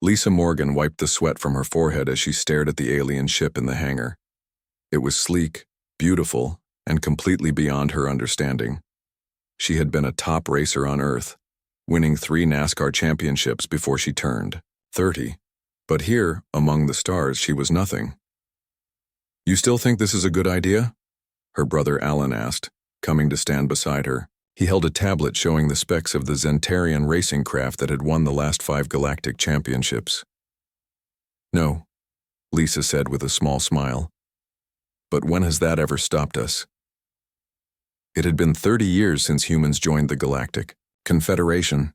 Lisa Morgan wiped the sweat from her forehead as she stared at the alien ship in the hangar. It was sleek, beautiful, and completely beyond her understanding. She had been a top racer on Earth, winning 3 NASCAR championships before she turned 30. But here, among the stars, she was nothing. "You still think this is a good idea?" her brother Alan asked, coming to stand beside her. He held a tablet showing the specs of the Zentarian racing craft that had won the last 5 galactic championships. "No," Lisa said with a small smile. "But when has that ever stopped us?" It had been 30 years since humans joined the Galactic Confederation.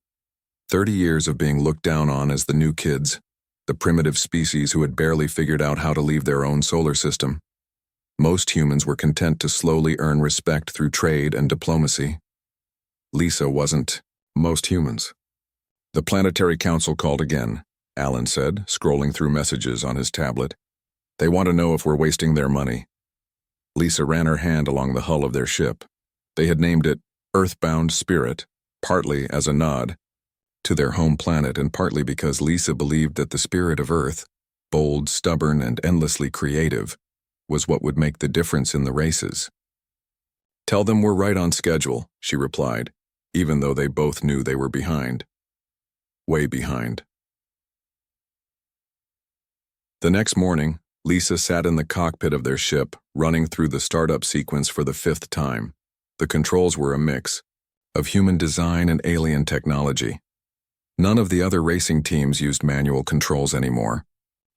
30 years of being looked down on as the new kids, the primitive species who had barely figured out how to leave their own solar system. Most humans were content to slowly earn respect through trade and diplomacy. Lisa wasn't most humans. "The Planetary Council called again," Alan said, scrolling through messages on his tablet. "They want to know if we're wasting their money." Lisa ran her hand along the hull of their ship. They had named it Earthbound Spirit, partly as a nod to their home planet and partly because Lisa believed that the spirit of Earth, bold, stubborn, and endlessly creative, was what would make the difference in the races. "Tell them we're right on schedule," she replied, even though they both knew they were behind. Way behind. The next morning, Lisa sat in the cockpit of their ship, running through the startup sequence for the 5th time. The controls were a mix of human design and alien technology. None of the other racing teams used manual controls anymore.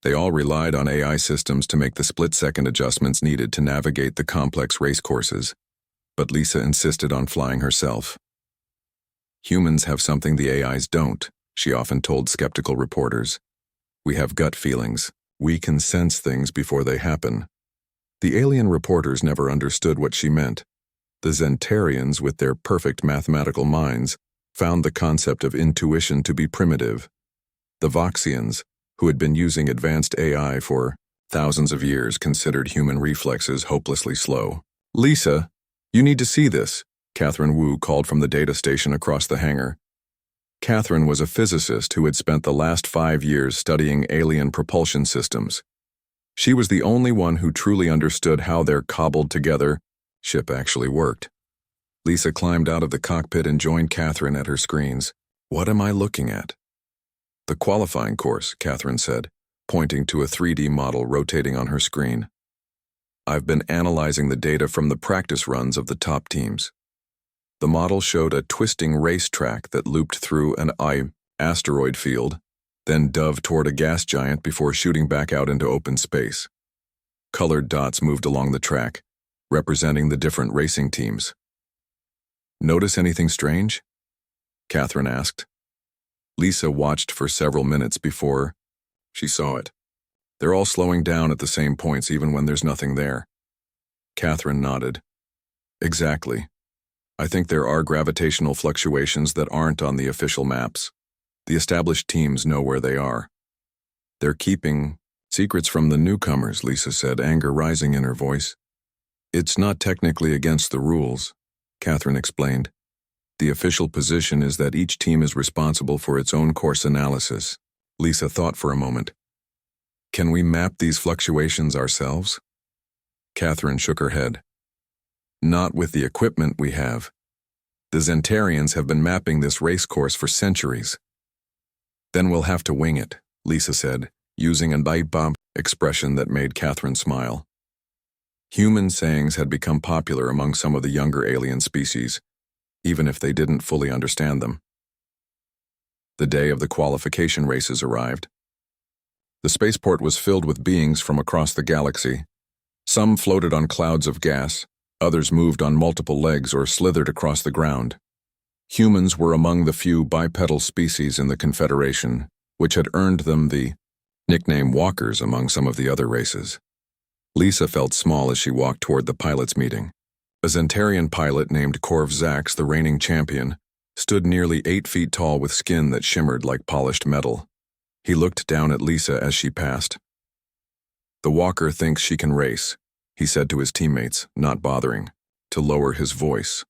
They all relied on AI systems to make the split-second adjustments needed to navigate the complex race courses. But Lisa insisted on flying herself. "Humans have something the AIs don't," she often told skeptical reporters. "We have gut feelings. We can sense things before they happen." The alien reporters never understood what she meant. The Zentarians, with their perfect mathematical minds, found the concept of intuition to be primitive. The Voxians, who had been using advanced AI for thousands of years, considered human reflexes hopelessly slow. "Lisa, you need to see this," Catherine Wu called from the data station across the hangar. Catherine was a physicist who had spent the last 5 years studying alien propulsion systems. She was the only one who truly understood how their cobbled-together ship actually worked. Lisa climbed out of the cockpit and joined Catherine at her screens. "What am I looking at?" "The qualifying course," Catherine said, pointing to a 3D model rotating on her screen. "I've been analyzing the data from the practice runs of the top teams." The model showed a twisting racetrack that looped through an asteroid field, then dove toward a gas giant before shooting back out into open space. Colored dots moved along the track, representing the different racing teams. "Notice anything strange?" Catherine asked. Lisa watched for several minutes before she saw it. "They're all slowing down at the same points even when there's nothing there." Catherine nodded. "Exactly. I think there are gravitational fluctuations that aren't on the official maps. The established teams know where they are. They're keeping secrets from the newcomers," Lisa said, anger rising in her voice. "It's not technically against the rules," Catherine explained. "The official position is that each team is responsible for its own course analysis." Lisa thought for a moment. "Can we map these fluctuations ourselves?" Catherine shook her head. "Not with the equipment we have. The Zentarians have been mapping this race course for centuries." "Then we'll have to wing it," Lisa said, using an "bye-bump" expression that made Catherine smile. Human sayings had become popular among some of the younger alien species, even if they didn't fully understand them. The day of the qualification races arrived. The spaceport was filled with beings from across the galaxy. Some floated on clouds of gas, others moved on multiple legs or slithered across the ground. Humans were among the few bipedal species in the Confederation, which had earned them the nickname walkers among some of the other races. Lisa felt small as she walked toward the pilots' meeting. A Zentarian pilot named Corv Zax, the reigning champion, stood nearly 8 feet tall with skin that shimmered like polished metal. He looked down at Lisa as she passed. "The walker thinks she can race," he said to his teammates, not bothering to lower his voice.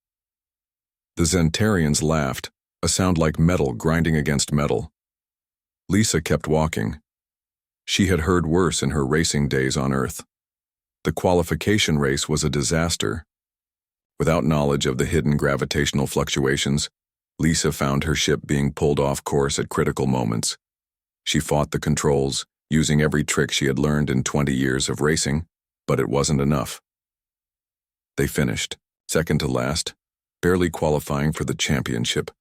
The Zentarians laughed, a sound like metal grinding against metal. Lisa kept walking. She had heard worse in her racing days on Earth. The qualification race was a disaster. Without knowledge of the hidden gravitational fluctuations, Lisa found her ship being pulled off course at critical moments. She fought the controls, using every trick she had learned in 20 years of racing, but it wasn't enough. They finished, second to last, barely qualifying for the championship.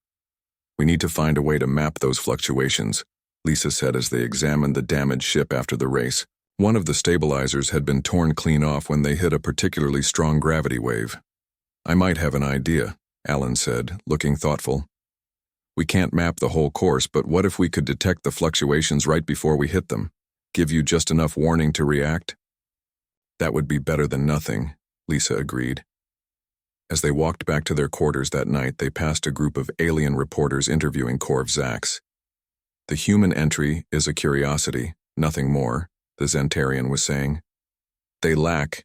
"We need to find a way to map those fluctuations," Lisa said as they examined the damaged ship after the race. One of the stabilizers had been torn clean off when they hit a particularly strong gravity wave. "I might have an idea," Alan said, looking thoughtful. "We can't map the whole course, but what if we could detect the fluctuations right before we hit them? Give you just enough warning to react?" "That would be better than nothing," Lisa agreed. As they walked back to their quarters that night, they passed a group of alien reporters interviewing Corv Zax. "The human entry is a curiosity, nothing more," the Zentarian was saying. "They lack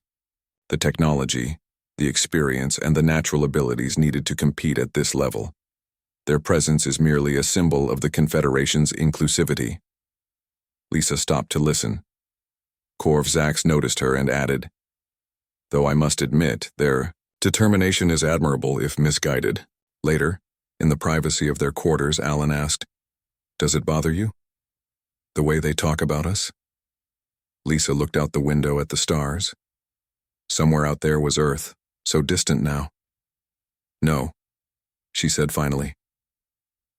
the technology, the experience, and the natural abilities needed to compete at this level. Their presence is merely a symbol of the Confederation's inclusivity." Lisa stopped to listen. Corv Zax noticed her and added, "Though I must admit, their determination is admirable if misguided." Later, in the privacy of their quarters, Alan asked, "Does it bother you? The way they talk about us?" Lisa looked out the window at the stars. Somewhere out there was Earth, so distant now. "No," she said finally.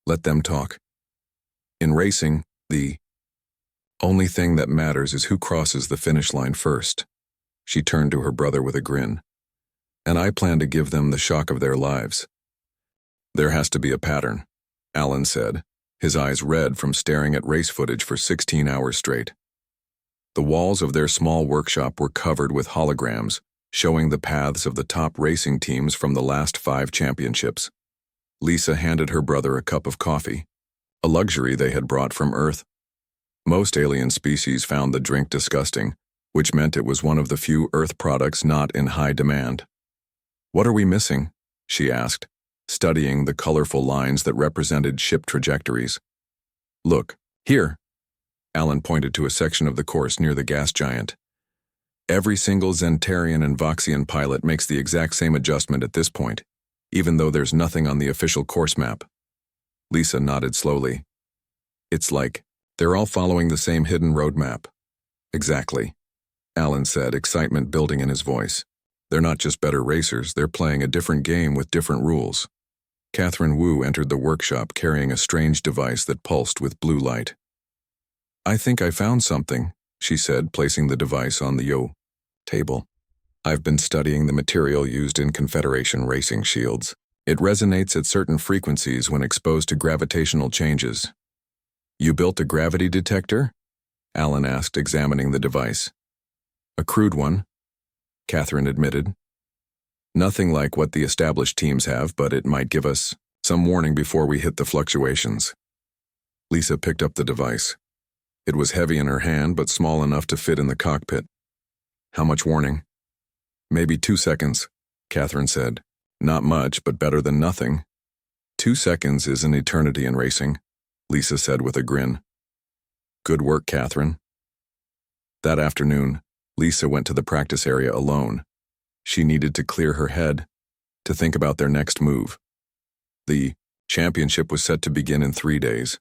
"Let them talk. In racing, the only thing that matters is who crosses the finish line first." She turned to her brother with a grin. "And I plan to give them the shock of their lives." "There has to be a pattern," Alan said, his eyes red from staring at race footage for 16 hours straight. The walls of their small workshop were covered with holograms, showing the paths of the top racing teams from the last 5 championships. Lisa handed her brother a cup of coffee, a luxury they had brought from Earth. Most alien species found the drink disgusting, which meant it was one of the few Earth products not in high demand. "What are we missing?" she asked, studying the colorful lines that represented ship trajectories. "Look, here." Alan pointed to a section of the course near the gas giant. "Every single Zentarian and Voxian pilot makes the exact same adjustment at this point, even though there's nothing on the official course map." Lisa nodded slowly. "It's like they're all following the same hidden roadmap." "Exactly," Alan said, excitement building in his voice. "They're not just better racers, they're playing a different game with different rules." Catherine Wu entered the workshop carrying a strange device that pulsed with blue light. "I think I found something," she said, placing the device on the table. "I've been studying the material used in Confederation racing shields. It resonates at certain frequencies when exposed to gravitational changes." "You built a gravity detector?" Alan asked, examining the device. "A crude one," Catherine admitted. "Nothing like what the established teams have, but it might give us some warning before we hit the fluctuations." Lisa picked up the device. It was heavy in her hand, but small enough to fit in the cockpit. "How much warning?" "Maybe 2 seconds, Catherine said. "Not much, but better than nothing." 2 seconds is an eternity in racing," Lisa said with a grin. "Good work, Catherine." That afternoon, Lisa went to the practice area alone. She needed to clear her head, to think about their next move. The championship was set to begin in 3 days,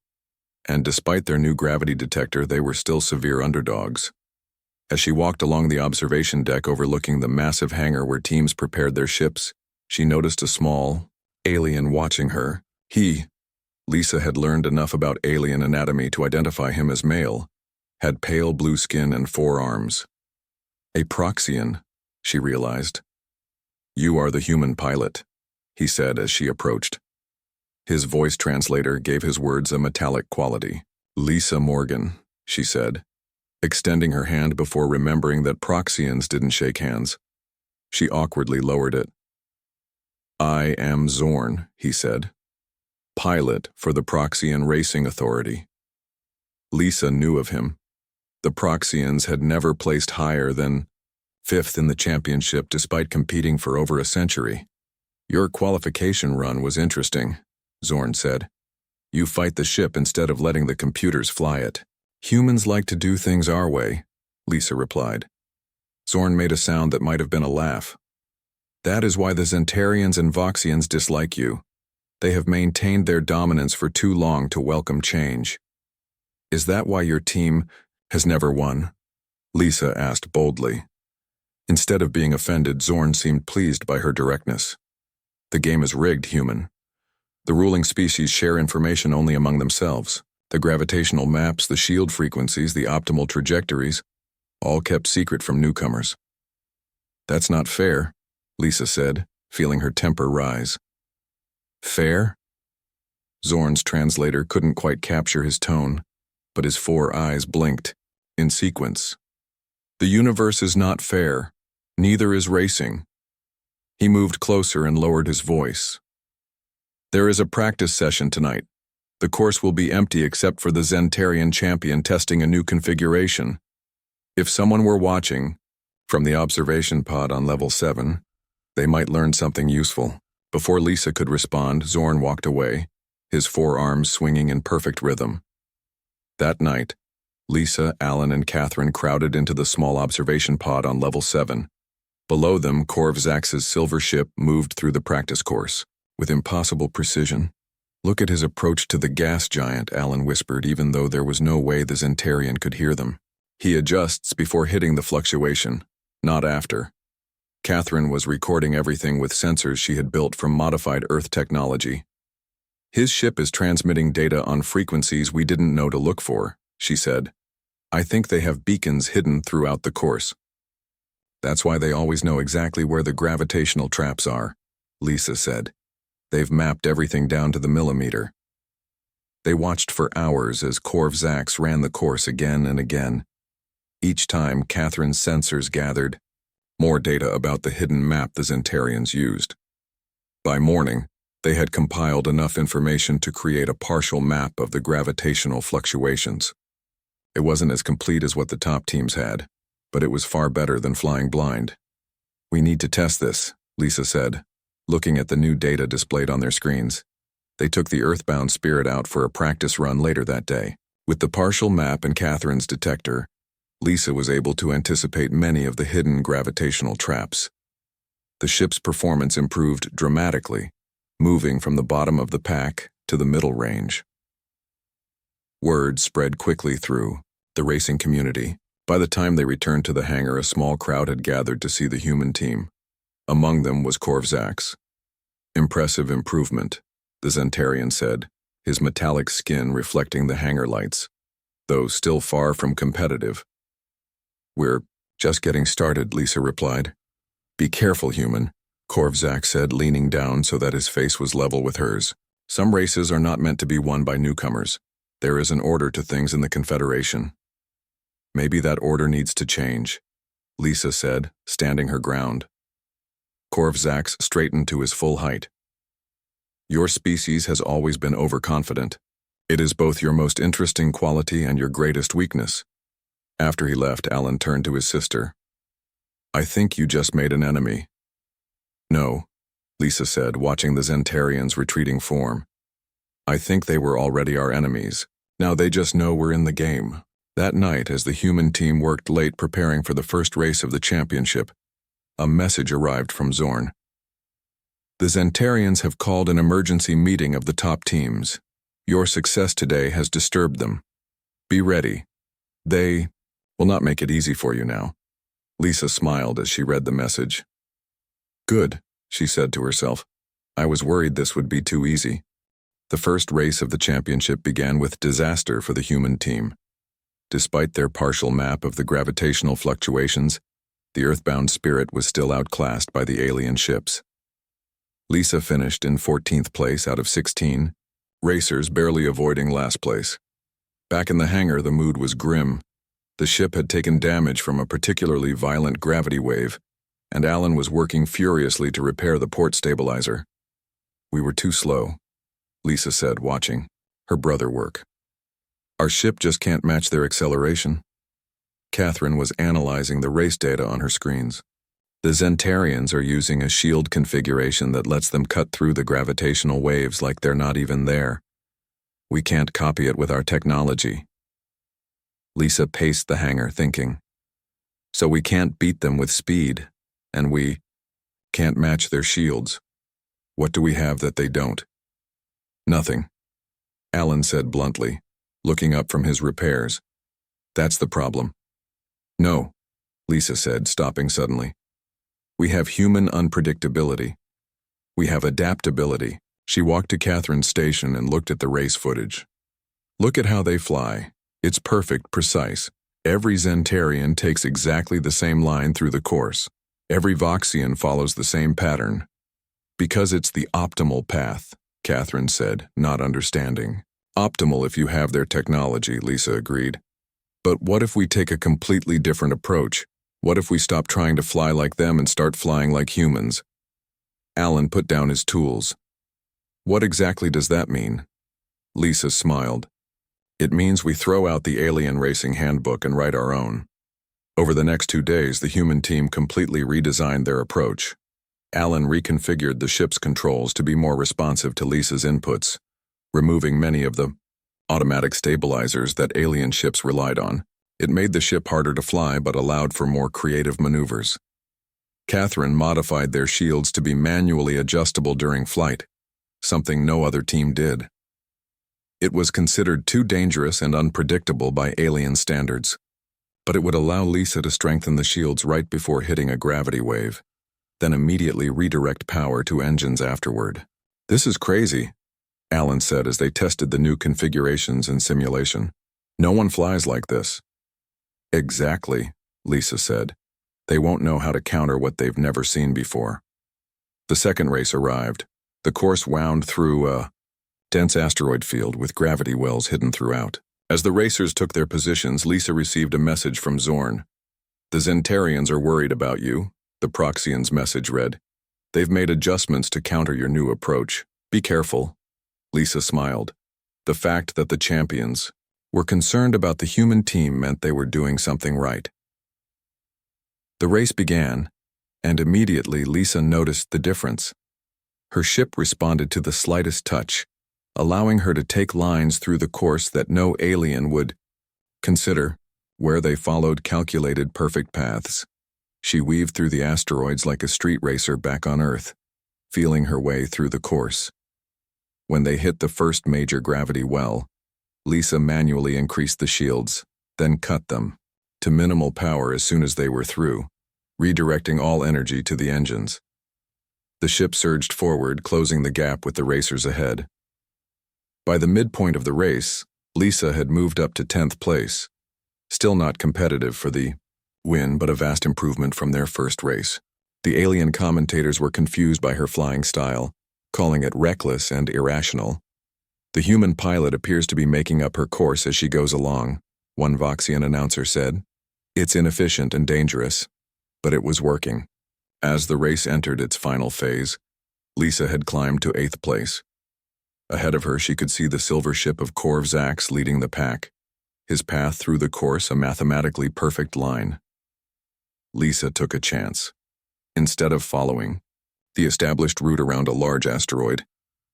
and despite their new gravity detector, they were still severe underdogs. As she walked along the observation deck overlooking the massive hangar where teams prepared their ships, she noticed a small alien watching her. Lisa had learned enough about alien anatomy to identify him as male, had pale blue skin and 4 arms. A Proxian, she realized. "You are the human pilot," he said as she approached. His voice translator gave his words a metallic quality. "Lisa Morgan," she said, extending her hand before remembering that Proxians didn't shake hands. She awkwardly lowered it. "I am Zorn," he said, "pilot for the Proxian Racing Authority." Lisa knew of him. The Proxians had never placed higher than 5th in the championship despite competing for over a century. "Your qualification run was interesting," Zorn said. You fight the ship instead of letting the computers fly it. Humans like to do things our way, Lisa replied. Zorn made a sound that might have been a laugh. That is why the Zentarians and Voxians dislike you. They have maintained their dominance for too long to welcome change. Is that why your team has never won? Lisa asked boldly. Instead of being offended, Zorn seemed pleased by her directness. The game is rigged, human. The ruling species share information only among themselves. The gravitational maps, the shield frequencies, the optimal trajectories, all kept secret from newcomers. That's not fair, Lisa said, feeling her temper rise. Fair? Zorn's translator couldn't quite capture his tone, but his 4 eyes blinked, in sequence. The universe is not fair, neither is racing. He moved closer and lowered his voice. There is a practice session tonight. The course will be empty except for the Zentarian champion testing a new configuration. If someone were watching, from the observation pod on level 7, they might learn something useful. Before Lisa could respond, Zorn walked away, his 4 arms swinging in perfect rhythm. That night, Lisa, Alan, and Catherine crowded into the small observation pod on level 7. Below them, Korvzax's silver ship moved through the practice course, with impossible precision. Look at his approach to the gas giant, Alan whispered, even though there was no way the Zentarian could hear them. He adjusts before hitting the fluctuation, not after. Catherine was recording everything with sensors she had built from modified Earth technology. His ship is transmitting data on frequencies we didn't know to look for, she said. I think they have beacons hidden throughout the course. That's why they always know exactly where the gravitational traps are, Lisa said. They've mapped everything down to the millimeter. They watched for hours as Korvzax ran the course again and again. Each time, Catherine's sensors gathered more data about the hidden map the Zentarians used. By morning, they had compiled enough information to create a partial map of the gravitational fluctuations. It wasn't as complete as what the top teams had, but it was far better than flying blind. We need to test this, Lisa said, looking at the new data displayed on their screens. They took the Earthbound Spirit out for a practice run later that day. With the partial map and Catherine's detector, Lisa was able to anticipate many of the hidden gravitational traps. The ship's performance improved dramatically, moving from the bottom of the pack to the middle range. Word spread quickly through the racing community. By the time they returned to the hangar, a small crowd had gathered to see the human team. Among them was Korvzax. Impressive improvement, the Zentarian said, his metallic skin reflecting the hangar lights, though still far from competitive. We're just getting started, Lisa replied. Be careful, human, Korvzax said, leaning down so that his face was level with hers. Some races are not meant to be won by newcomers. There is an order to things in the Confederation. Maybe that order needs to change, Lisa said, standing her ground. Korvzax straightened to his full height. Your species has always been overconfident. It is both your most interesting quality and your greatest weakness. After he left, Alan turned to his sister. I think you just made an enemy. No, Lisa said, watching the Zentarians' retreating form. I think they were already our enemies. Now they just know we're in the game. That night, as the human team worked late preparing for the first race of the championship, a message arrived from Zorn. The Zentarians have called an emergency meeting of the top teams. Your success today has disturbed them. Be ready. They will not make it easy for you now. Lisa smiled as she read the message. Good, she said to herself. I was worried this would be too easy. The first race of the championship began with disaster for the human team. Despite their partial map of the gravitational fluctuations, the Earthbound Spirit was still outclassed by the alien ships. Lisa finished in 14th place out of 16, racers barely avoiding last place. Back in the hangar, the mood was grim. The ship had taken damage from a particularly violent gravity wave, and Alan was working furiously to repair the port stabilizer. We were too slow, Lisa said, watching her brother work. Our ship just can't match their acceleration. Catherine was analyzing the race data on her screens. The Zentarians are using a shield configuration that lets them cut through the gravitational waves like they're not even there. We can't copy it with our technology. Lisa paced the hangar, thinking. So we can't beat them with speed, and we can't match their shields. What do we have that they don't? Nothing, Alan said bluntly, looking up from his repairs. That's the problem. No, Lisa said, stopping suddenly. We have human unpredictability. We have adaptability. She walked to Catherine's station and looked at the race footage. Look at how they fly. It's perfect, precise. Every Zentarian takes exactly the same line through the course. Every Voxian follows the same pattern. Because it's the optimal path, Catherine said, not understanding. Optimal if you have their technology, Lisa agreed. But what if we take a completely different approach? What if we stop trying to fly like them and start flying like humans? Alan put down his tools. What exactly does that mean? Lisa smiled. It means we throw out the alien racing handbook and write our own. Over the next 2 days, the human team completely redesigned their approach. Alan reconfigured the ship's controls to be more responsive to Lisa's inputs, removing many of the automatic stabilizers that alien ships relied on. It made the ship harder to fly but allowed for more creative maneuvers. Catherine modified their shields to be manually adjustable during flight, something no other team did. It was considered too dangerous and unpredictable by alien standards, but it would allow Lisa to strengthen the shields right before hitting a gravity wave, then immediately redirect power to engines afterward. This is crazy, Alan said as they tested the new configurations in simulation. No one flies like this. Exactly, Lisa said. They won't know how to counter what they've never seen before. The second race arrived. The course wound through a dense asteroid field with gravity wells hidden throughout. As the racers took their positions, Lisa received a message from Zorn. The Zentarians are worried about you, the Proxians' message read. They've made adjustments to counter your new approach. Be careful. Lisa smiled. The fact that the champions were concerned about the human team meant they were doing something right. The race began, and immediately Lisa noticed the difference. Her ship responded to the slightest touch, allowing her to take lines through the course that no alien would consider, where they followed calculated perfect paths. She weaved through the asteroids like a street racer back on Earth, feeling her way through the course. When they hit the first major gravity well, Lisa manually increased the shields, then cut them to minimal power as soon as they were through, redirecting all energy to the engines. The ship surged forward, closing the gap with the racers ahead. By the midpoint of the race, Lisa had moved up to 10th place, still not competitive for the win, but a vast improvement from their first race. The alien commentators were confused by her flying style, calling it reckless and irrational. The human pilot appears to be making up her course as she goes along, one Voxian announcer said. It's inefficient and dangerous, but it was working. As the race entered its final phase, Lisa had climbed to 8th place. Ahead of her, she could see the silver ship of Corv Zax leading the pack, his path through the course a mathematically perfect line. Lisa took a chance. Instead of following the established route around a large asteroid,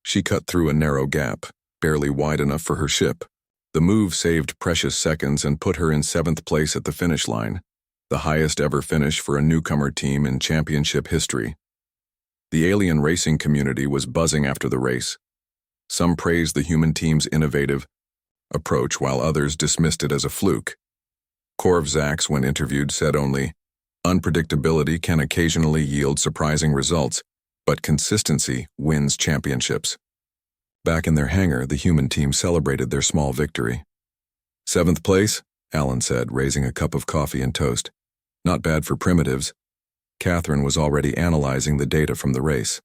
she cut through a narrow gap, barely wide enough for her ship. The move saved precious seconds and put her in 7th place at the finish line, the highest ever finish for a newcomer team in championship history. The alien racing community was buzzing after the race. Some praised the human team's innovative approach while others dismissed it as a fluke. Corv Zax, when interviewed, said only, "Unpredictability can occasionally yield surprising results, but consistency wins championships." Back in their hangar, the human team celebrated their small victory. 7th place, Alan said, raising a cup of coffee and toast. Not bad for primitives. Catherine was already analyzing the data from the race.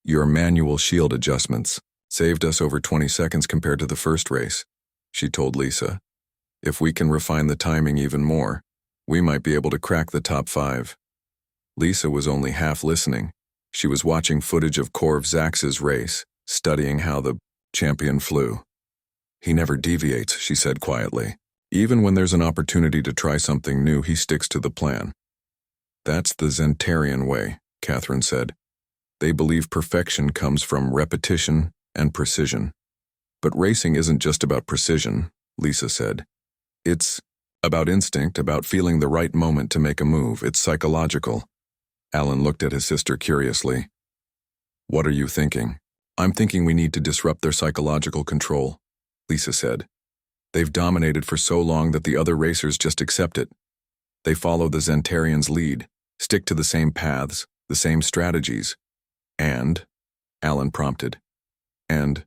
Your manual shield adjustments saved us over 20 seconds compared to the first race, she told Lisa. If we can refine the timing even more, we might be able to crack the top 5. Lisa was only half listening. She was watching footage of Corv Zax's race, studying how the champion flew. He never deviates, she said quietly. Even when there's an opportunity to try something new, he sticks to the plan. That's the Zentarian way, Catherine said. They believe perfection comes from repetition and precision. But racing isn't just about precision, Lisa said. It's about instinct, about feeling the right moment to make a move. It's psychological. Alan looked at his sister curiously. What are you thinking? I'm thinking we need to disrupt their psychological control, Lisa said. They've dominated for so long that the other racers just accept it. They follow the Zentarians' lead, stick to the same paths, the same strategies. And, Alan prompted. And,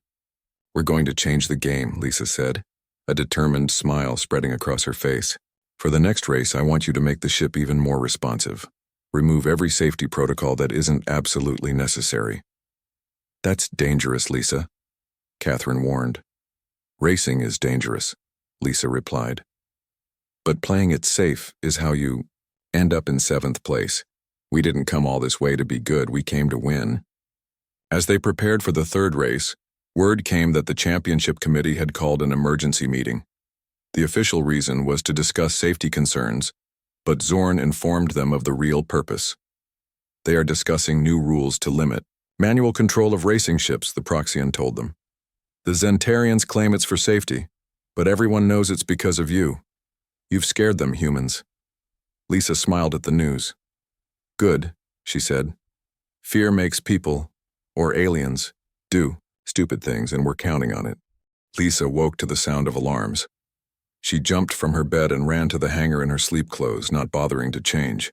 we're going to change the game, Lisa said, a determined smile spreading across her face. For the next race, I want you to make the ship even more responsive. Remove every safety protocol that isn't absolutely necessary. That's dangerous, Lisa, Catherine warned. Racing is dangerous, Lisa replied. But playing it safe is how you end up in 7th place. We didn't come all this way to be good, we came to win. As they prepared for the 3rd race, word came that the championship committee had called an emergency meeting. The official reason was to discuss safety concerns, but Zorn informed them of the real purpose. They are discussing new rules to limit manual control of racing ships, the Proxian told them. The Zentarians claim it's for safety, but everyone knows it's because of you. You've scared them, humans. Lisa smiled at the news. Good, she said. Fear makes people, or aliens, do stupid things, and we're counting on it. Lisa woke to the sound of alarms. She jumped from her bed and ran to the hangar in her sleep clothes, not bothering to change.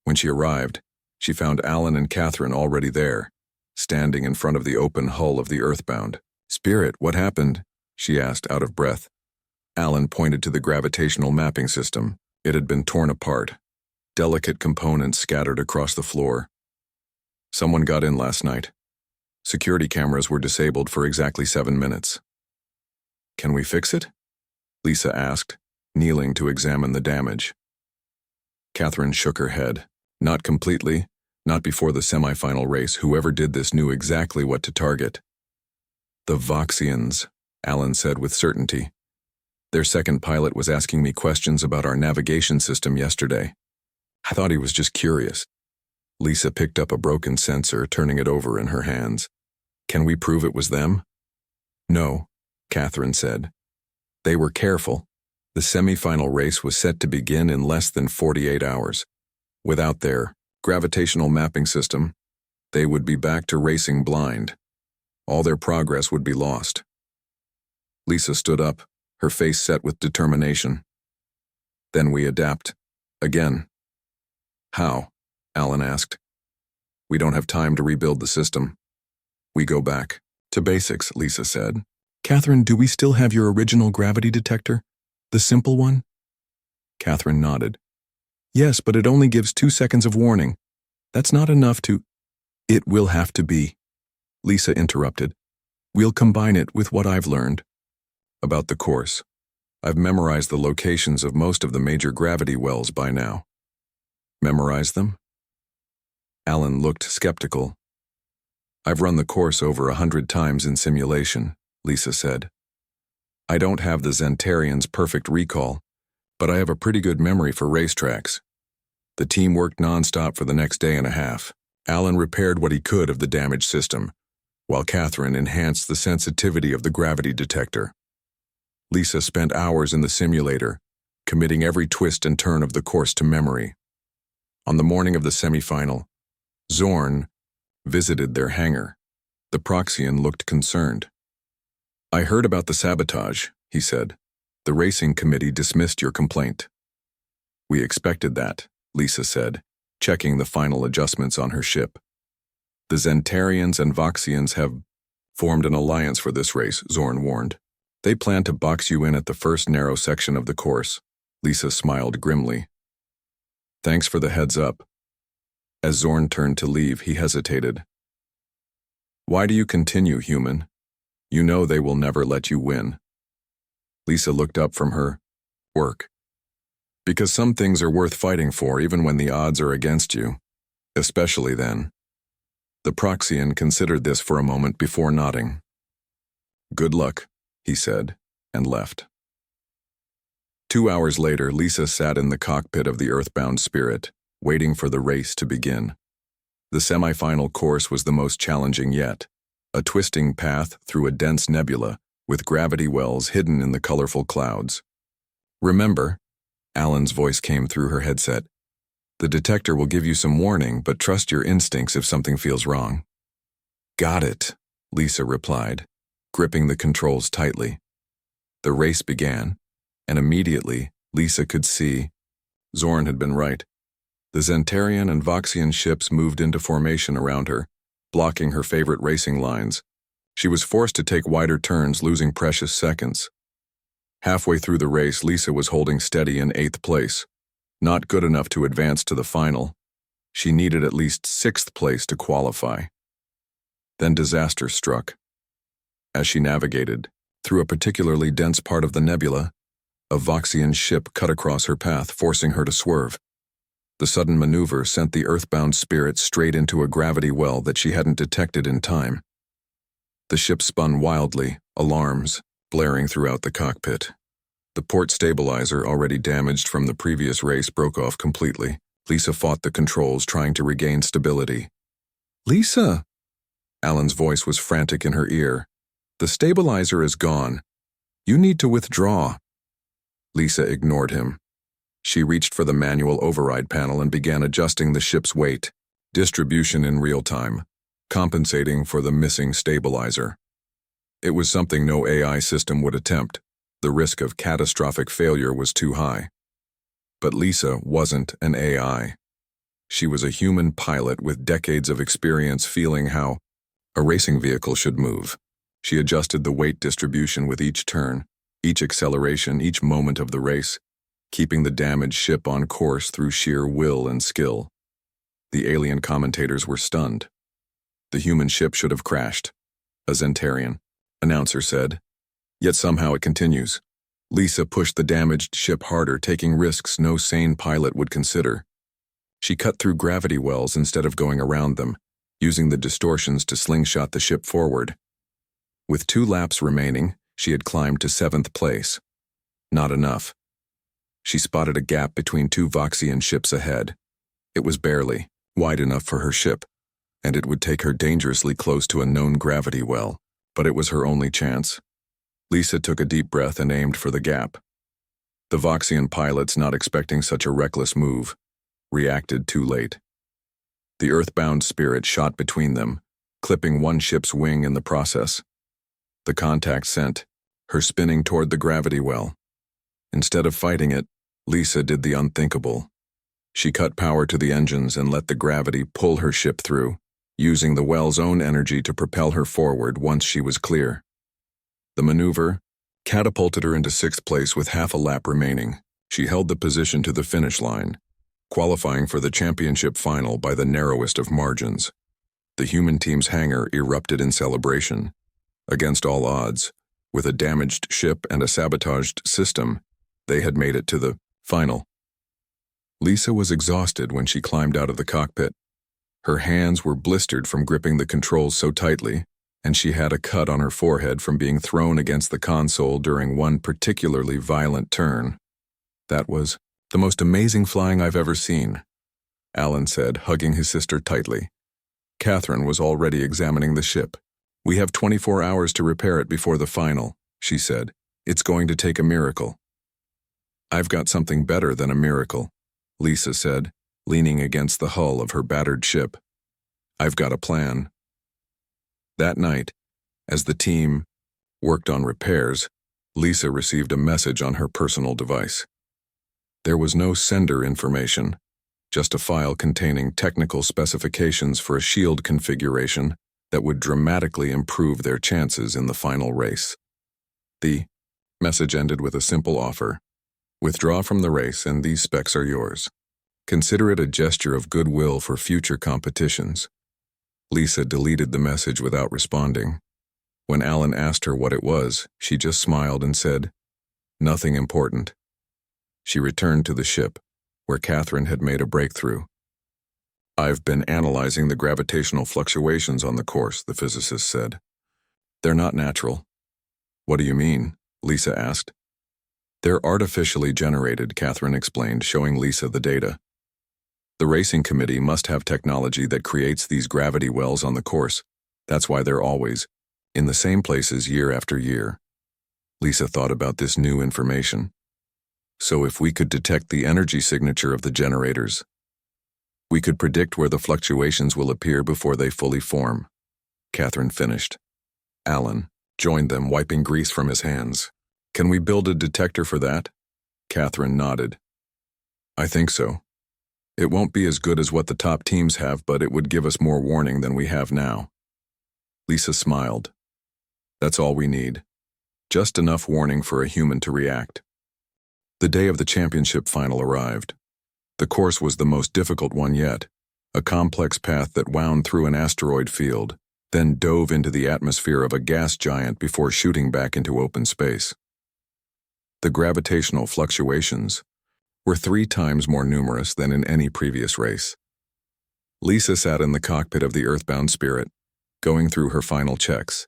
When she arrived, she found Alan and Catherine already there, standing in front of the open hull of the Earthbound. Spirit, what happened? She asked, out of breath. Alan pointed to the gravitational mapping system. It had been torn apart, delicate components scattered across the floor. Someone got in last night. Security cameras were disabled for exactly 7 minutes. Can we fix it? Lisa asked, kneeling to examine the damage. Catherine shook her head. Not completely, not before the semifinal race. Whoever did this knew exactly what to target. The Voxians, Alan said with certainty. Their second pilot was asking me questions about our navigation system yesterday. I thought he was just curious. Lisa picked up a broken sensor, turning it over in her hands. Can we prove it was them? No, Catherine said. They were careful. The semifinal race was set to begin in less than 48 hours. Without their gravitational mapping system, they would be back to racing blind. All their progress would be lost. Lisa stood up, her face set with determination. Then we adapt. Again. How? Alan asked. We don't have time to rebuild the system. We go back to basics, Lisa said. Catherine, do we still have your original gravity detector? The simple one? Catherine nodded. Yes, but it only gives 2 seconds of warning. That's not enough to... It will have to be. Lisa interrupted. We'll combine it with what I've learned. About the course. I've memorized the locations of most of the major gravity wells by now. Memorized them? Alan looked skeptical. I've run the course over 100 times in simulation, Lisa said. I don't have the Zentarians' perfect recall, but I have a pretty good memory for racetracks. The team worked nonstop for the next day and a half. Alan repaired what he could of the damaged system, while Catherine enhanced the sensitivity of the gravity detector. Lisa spent hours in the simulator, committing every twist and turn of the course to memory. On the morning of the semifinal, Zorn visited their hangar. The Proxian looked concerned. I heard about the sabotage, he said. The racing committee dismissed your complaint. We expected that, Lisa said, checking the final adjustments on her ship. The Zentarians and Voxians have formed an alliance for this race, Zorn warned. They plan to box you in at the first narrow section of the course. Lisa smiled grimly. Thanks for the heads up. As Zorn turned to leave, he hesitated. Why do you continue, human? You know they will never let you win. Lisa looked up from her work. Because some things are worth fighting for even when the odds are against you. Especially then. The Proxian considered this for a moment before nodding. Good luck, he said, and left. 2 hours later, Lisa sat in the cockpit of the Earthbound Spirit, waiting for the race to begin. The semifinal course was the most challenging yet. A twisting path through a dense nebula with gravity wells hidden in the colorful clouds. "Remember," Alan's voice came through her headset, "the detector will give you some warning, but trust your instincts if something feels wrong." "Got it," Lisa replied, gripping the controls tightly. The race began, and immediately Lisa could see Zorn had been right. The Zentarian and Voxian ships moved into formation around her, blocking her favorite racing lines. She was forced to take wider turns, losing precious seconds. Halfway through the race, Lisa was holding steady in 8th place. Not good enough to advance to the final. She needed at least 6th place to qualify. Then disaster struck. As she navigated through a particularly dense part of the nebula, a Voxian ship cut across her path, forcing her to swerve. The sudden maneuver sent the earthbound spirit straight into a gravity well that she hadn't detected in time. The ship spun wildly, alarms blaring throughout the cockpit. The port stabilizer, already damaged from the previous race, broke off completely. Lisa fought the controls, trying to regain stability. "Lisa!" Alan's voice was frantic in her ear. "The stabilizer is gone. You need to withdraw." Lisa ignored him. She reached for the manual override panel and began adjusting the ship's weight, distribution in real time, compensating for the missing stabilizer. It was something no AI system would attempt. The risk of catastrophic failure was too high. But Lisa wasn't an AI. She was a human pilot with decades of experience feeling how a racing vehicle should move. She adjusted the weight distribution with each turn, each acceleration, each moment of the race, keeping the damaged ship on course through sheer will and skill. The alien commentators were stunned. "The human ship should have crashed," a Zentarian announcer said. "Yet somehow it continues." Lisa pushed the damaged ship harder, taking risks no sane pilot would consider. She cut through gravity wells instead of going around them, using the distortions to slingshot the ship forward. With 2 laps remaining, she had climbed to 7th place. Not enough. She spotted a gap between 2 Voxian ships ahead. It was barely wide enough for her ship, and it would take her dangerously close to a known gravity well, but it was her only chance. Lisa took a deep breath and aimed for the gap. The Voxian pilots, not expecting such a reckless move, reacted too late. The earthbound spirit shot between them, clipping one ship's wing in the process. The contact sent her spinning toward the gravity well. Instead of fighting it, Lisa did the unthinkable. She cut power to the engines and let the gravity pull her ship through, using the well's own energy to propel her forward once she was clear. The maneuver catapulted her into 6th place with half a lap remaining. She held the position to the finish line, qualifying for the championship final by the narrowest of margins. The human team's hangar erupted in celebration. Against all odds, with a damaged ship and a sabotaged system, they had made it to the final. Lisa was exhausted when she climbed out of the cockpit. Her hands were blistered from gripping the controls so tightly, and she had a cut on her forehead from being thrown against the console during one particularly violent turn. "That was the most amazing flying I've ever seen," Alan said, hugging his sister tightly. Catherine was already examining the ship. "We have 24 hours to repair it before the final," she said. "It's going to take a miracle." "I've got something better than a miracle," Lisa said, leaning against the hull of her battered ship. "I've got a plan." That night, as the team worked on repairs, Lisa received a message on her personal device. There was no sender information, just a file containing technical specifications for a shield configuration that would dramatically improve their chances in the final race. The message ended with a simple offer. "Withdraw from the race and these specs are yours. Consider it a gesture of goodwill for future competitions." Lisa deleted the message without responding. When Alan asked her what it was, she just smiled and said, "Nothing important." She returned to the ship, where Catherine had made a breakthrough. "I've been analyzing the gravitational fluctuations on the course," the physicist said. "They're not natural." "What do you mean?" Lisa asked. "They're artificially generated," Catherine explained, showing Lisa the data. "The racing committee must have technology that creates these gravity wells on the course. That's why they're always in the same places year after year. Lisa thought about this new information. So if we could detect the energy signature of the generators, we could predict where the fluctuations will appear before they fully form. Catherine finished. Alan joined them, wiping grease from his hands. Can we build a detector for that? Catherine nodded. I think so. It won't be as good as what the top teams have, but it would give us more warning than we have now. Lisa smiled. That's all we need. Just enough warning for a human to react. The day of the championship final arrived. The course was the most difficult one yet, a complex path that wound through an asteroid field, then dove into the atmosphere of a gas giant before shooting back into open space. The gravitational fluctuations were 3 times more numerous than in any previous race. Lisa sat in the cockpit of the Earthbound Spirit, going through her final checks.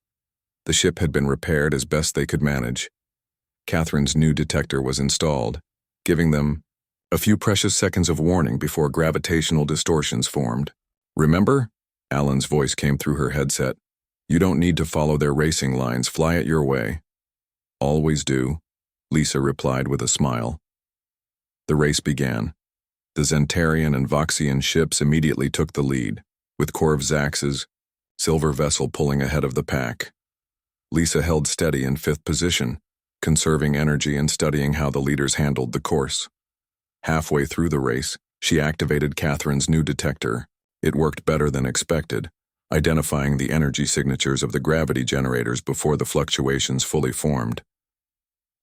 The ship had been repaired as best they could manage. Catherine's new detector was installed, giving them a few precious seconds of warning before gravitational distortions formed. Remember? Alan's voice came through her headset. You don't need to follow their racing lines, fly it your way. Always do, Lisa replied with a smile. The race began. The Zentarian and Voxian ships immediately took the lead, with Korvzax's silver vessel pulling ahead of the pack. Lisa held steady in 5th position, conserving energy and studying how the leaders handled the course. Halfway through the race, she activated Catherine's new detector. It worked better than expected, identifying the energy signatures of the gravity generators before the fluctuations fully formed.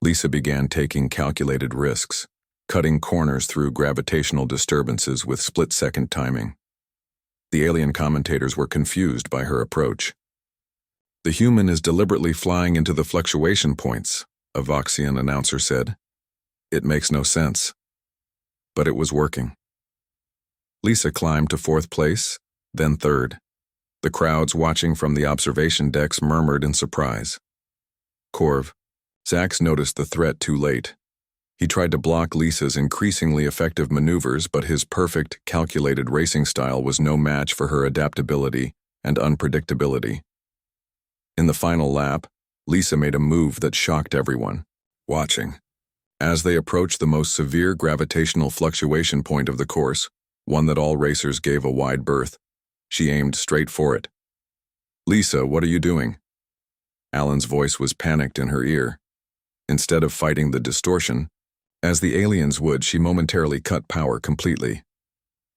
Lisa began taking calculated risks, cutting corners through gravitational disturbances with split-second timing. The alien commentators were confused by her approach. The human is deliberately flying into the fluctuation points, a Voxian announcer said. It makes no sense. But it was working. Lisa climbed to 4th place, then 3rd. The crowds watching from the observation decks murmured in surprise. Korvzax noticed the threat too late. He tried to block Lisa's increasingly effective maneuvers, but his perfect, calculated racing style was no match for her adaptability and unpredictability. In the final lap, Lisa made a move that shocked everyone watching. As they approached the most severe gravitational fluctuation point of the course, one that all racers gave a wide berth, she aimed straight for it. Lisa, what are you doing? Alan's voice was panicked in her ear. Instead of fighting the distortion, as the aliens would, she momentarily cut power completely.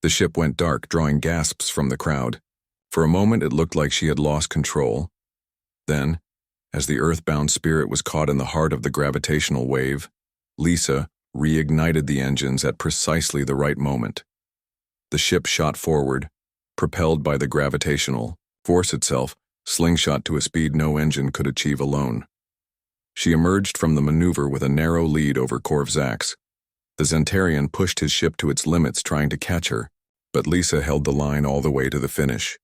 The ship went dark, drawing gasps from the crowd. For a moment it looked like she had lost control. Then, as the Earthbound Spirit was caught in the heart of the gravitational wave, Lisa reignited the engines at precisely the right moment. The ship shot forward, propelled by the gravitational force itself, slingshot to a speed no engine could achieve alone. She emerged from the maneuver with a narrow lead over Korvzax. The Zentarian pushed his ship to its limits trying to catch her, but Lisa held the line all the way to the finish.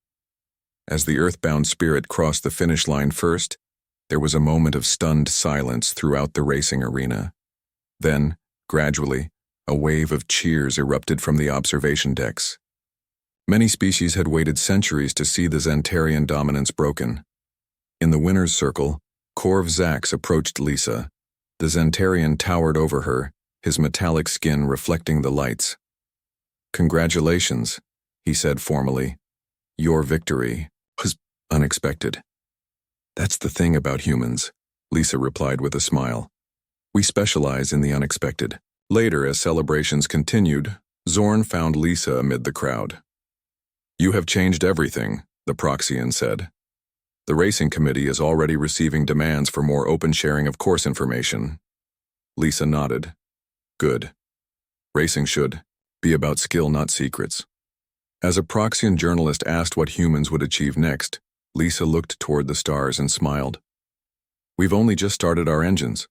As the Earthbound Spirit crossed the finish line first, there was a moment of stunned silence throughout the racing arena. Then, gradually, a wave of cheers erupted from the observation decks. Many species had waited centuries to see the Zentarian dominance broken. In the winner's circle, Korvzax approached Lisa. The Zentarian towered over her, his metallic skin reflecting the lights. "Congratulations," he said formally. "Your victory was unexpected." "That's the thing about humans," Lisa replied with a smile. "We specialize in the unexpected." Later, as celebrations continued, Zorn found Lisa amid the crowd. "You have changed everything," the Proxian said. "The racing committee is already receiving demands for more open sharing of course information." Lisa nodded. "Good. Racing should be about skill, not secrets." As a Proxian journalist asked what humans would achieve next, Lisa looked toward the stars and smiled. "We've only just started our engines.